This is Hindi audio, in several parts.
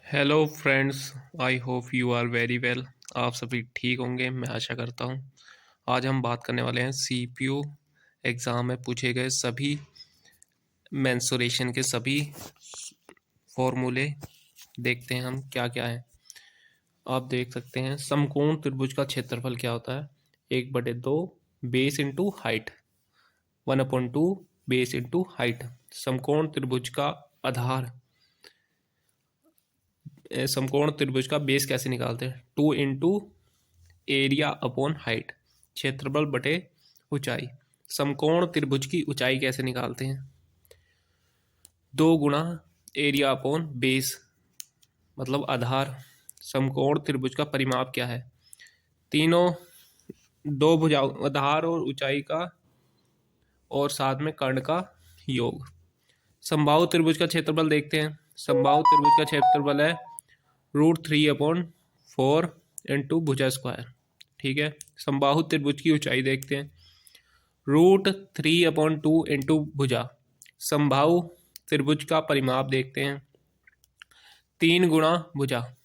Hello friends, I hope you are very well. आप सभी ठीक होंगे, मैं आशा करता हूँ। आज हम बात करने वाले हैं सीपीयू एग्ज़ाम में पूछे गए सभी मेंसुरेशन के सभी फॉर्मूले। देखते हैं हम क्या क्या है। आप देख सकते हैं समकोण त्रिभुज का क्षेत्रफल क्या होता है। 1/2 base into height, 1/2 base into height. समकोण त्रिभुज का आधार, समकोण त्रिभुज का बेस कैसे निकालते हैं। 2 इंटू एरिया अपॉन हाइट, क्षेत्रफल बटे ऊंचाई। समकोण त्रिभुज की ऊंचाई कैसे निकालते हैं। 2 गुणा एरिया अपॉन बेस, मतलब आधार। समकोण त्रिभुज का परिमाप क्या है। तीनों, दो भुजा, आधार और ऊंचाई का और साथ में कर्ण का योग। समबाहु त्रिभुज का क्षेत्रफल देखते हैं। समबाहु त्रिभुज का क्षेत्रफल है √3/4 इंटू भुजा स्क्वायर। ठीक है। समबाहु त्रिभुज की ऊंचाई देखते हैं। √3/2 इंटू भुजा। समबाहु त्रिभुज का परिमाप देखते हैं। 3 गुणा भुजा।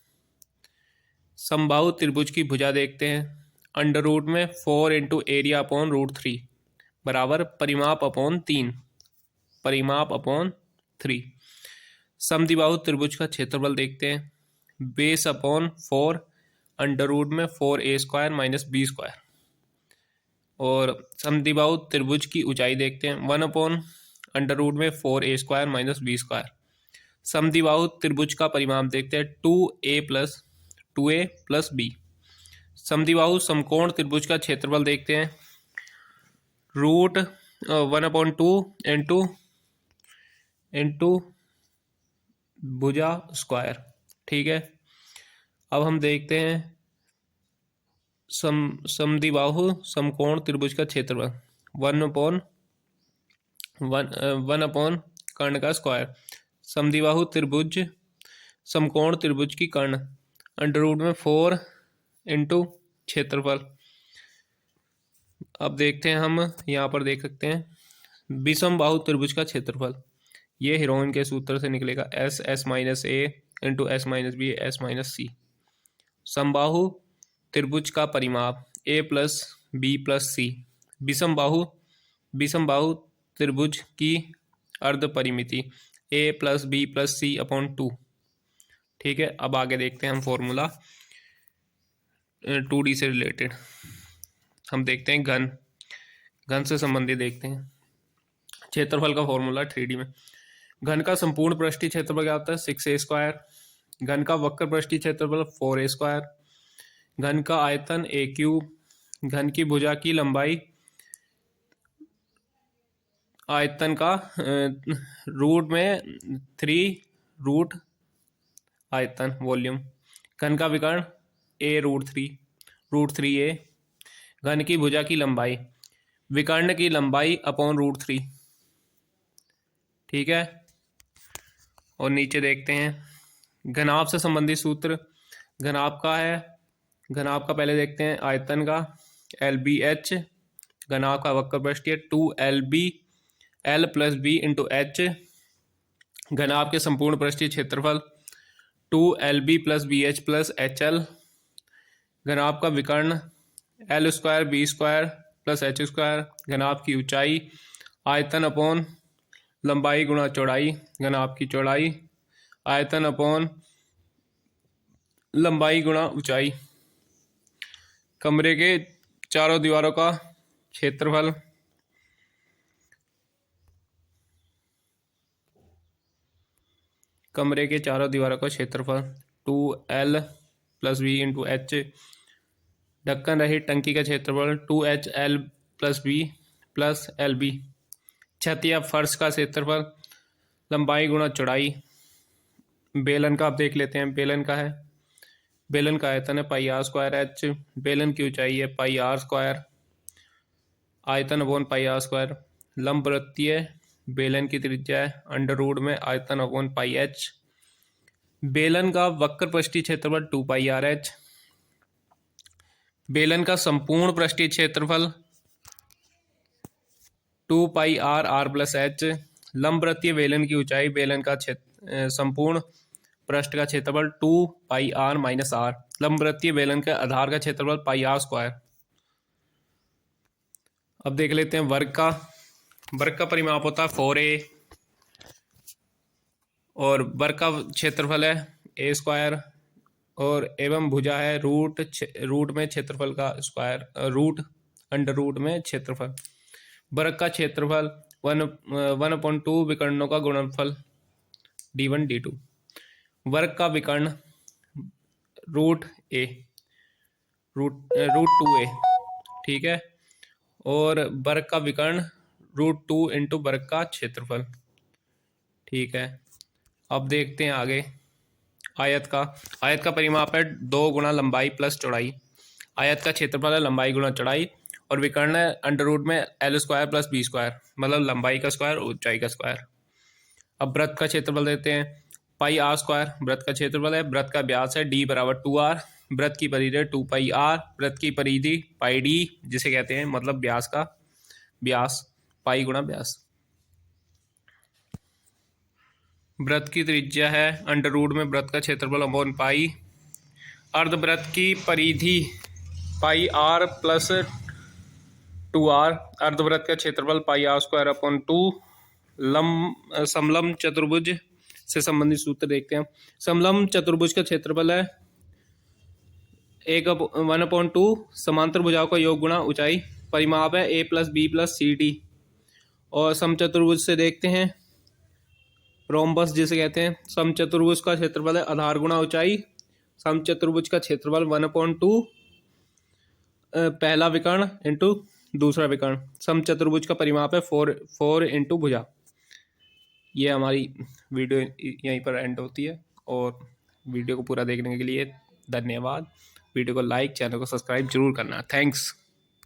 समबाहु त्रिभुज की भुजा देखते हैं। अंडर रूट में 4 इंटू एरिया अपॉन √3 बराबर परिमाप अपॉन 3, परिमाप अपॉन 3। समद्विबाहु त्रिभुज का क्षेत्रफल देखते हैं। बेस अपॉन 4 अंडर रूट में 4a² माइनस b²। और समद्विबाहु त्रिभुज की ऊंचाई देखते हैं। 1/√में 4a² माइनस b²। समद्विबाहु त्रिभुज का परिमाप देखते हैं। 2a plus b। समद्विबाहु समकोण त्रिभुज का क्षेत्रफल देखते हैं। √1/2 इंटू भुजा स्क्वायर। ठीक है। अब हम देखते हैं समद्विबाहु समकोण त्रिभुज का क्षेत्रफल। 1/1 कर्ण का स्क्वायर। समद्विबाहु त्रिभुज समकोण त्रिभुज की कर्ण अंडर रूट में 4 इंटू क्षेत्रफल। अब देखते हैं, हम यहाँ पर देख सकते हैं विषमबाहु त्रिभुज का क्षेत्रफल। ये हीरोइन के सूत्र से निकलेगा। S(S-A) into S-B(S-C). समबाहु त्रिभुज का परिमाप A+B+C। विषमबाहु त्रिभुज की अर्ध परिमिति A+B+C/2। ठीक है। अब आगे देखते हैं हम फॉर्मूला 2D से रिलेटेड। हम देखते हैं घन से संबंधित देखते हैं क्षेत्रफल का फॉर्मूला 3D में। घन का संपूर्ण पृष्ठीय क्षेत्रफल क्या होता है, 6a²। घन का वक्र पृष्ठीय क्षेत्रफल 4a²। घन का आयतन a³। घन की भुजा की लंबाई आयतन का रूट में 3 रूट आयतन वॉल्यूम। घन का विकर्ण √3 a। घन की भुजा की लंबाई, विकर्ण की लंबाई अपॉन √3। ठीक है। और नीचे देखते हैं घनाभ से संबंधित सूत्र। घनाभ का है, घनाभ का पहले देखते हैं आयतन का LBH। घनाभ का वक्र पृष्ठीय 2LB L+B इंटू H। घनाभ के संपूर्ण पृष्ठीय क्षेत्रफल 2LB + BH + HL। घनाभ का विकर्ण L² B² + H²। घनाभ की ऊंचाई आयतन अपॉन लंबाई गुणा चौड़ाई। घनाभ की चौड़ाई आयतन अपॉन लंबाई गुणा ऊंचाई। कमरे के चारों दीवारों का क्षेत्रफल कमरे के चारों दीवारों का क्षेत्रफल 2L + B इंटू H। ढक्कन रहित टंकी का क्षेत्रफल 2HL + B + LB। छत या फर्श का क्षेत्रफल लंबाई गुणा चौड़ाई। बेलन का आप देख लेते हैं। बेलन का है, बेलन का आयतन है πr²H। बेलन की ऊंचाई है πr²। आयतन अपॉन πr²। लंबवृत्तीय बेलन की त्रिज्या है अंडर रूट में आयतन अपॉन πH। बेलन का वक्र पृष्ठीय क्षेत्रफल 2πrH। बेलन का संपूर्ण पृष्ठीय क्षेत्रफल 2πr r + H। लंबवृत्तीय बेलन की ऊंचाई, बेलन का संपूर्ण पृष्ठ का क्षेत्रफल 2πr-r। लंबवृत्तीय बेलन के आधार का क्षेत्रफल πr²। अब देख लेते हैं वर्ग का। वर्ग का परिमाप होता है 4a और वर्ग का क्षेत्रफल है a² और एवं भुजा है रूट में क्षेत्रफल का स्क्वायर, अंडर रूट में क्षेत्रफल। वर्ग का क्षेत्रफल 1/2 विकर्णों का गुणनफल d1 d2। वर्ग का विकर्ण रूट 2a, ठीक है। और वर्ग का विकर्ण √2 इंटू वर्ग का क्षेत्रफल, ठीक है। अब देखते हैं आगे आयत का परिमाप है 2 गुणा लंबाई प्लस चौड़ाई। आयत का क्षेत्रफल है लंबाई गुणा चौड़ाई और विकर्ण है अंडर रूट में l² प्लस b², मतलब लंबाई का स्क्वायर ऊंचाई का स्क्वायर। अब वृत्त का क्षेत्रफल देते हैं πr²। वृत्त का क्षेत्रफल है, वृत्त का व्यास है d बराबर 2r, वृत्त की परिधि है 2πr, वृत्त की परिधि πd जिसे कहते हैं, मतलब व्यास का व्यास पाई गुणा व्यास। वृत्त की त्रिज्या है अंडर रूट में वृत्त का क्षेत्रफल अपॉन पाई। अर्धवृत्त की परिधि πr प्लस 2r। अर्धवृत्त का क्षेत्रफल πr² अपॉन 2। समलंब चतुर्भुज से संबंधित सूत्र देखते हैं। समलंब चतुर्भुज का क्षेत्रफल है 1/2 समांतर भुजाओं का योग गुणा ऊंचाई। परिमाप है a plus b plus cd। और समचतुर्भुज से देखते हैं रोम्बस जिसे कहते हैं। समचतुर्भुज का क्षेत्रफल है आधार गुणा ऊंचाई। समचतुर्भुज का क्षेत्रफल 1/2 पहला विकर्ण इंटू दूसरा विकर्ण। समचतुर्भुज का परिमाप है 4 इंटू भुजा। ये हमारी वीडियो यहीं पर एंड होती है और वीडियो को पूरा देखने के लिए धन्यवाद। वीडियो को लाइक, चैनल को सब्सक्राइब जरूर करना। थैंक्स।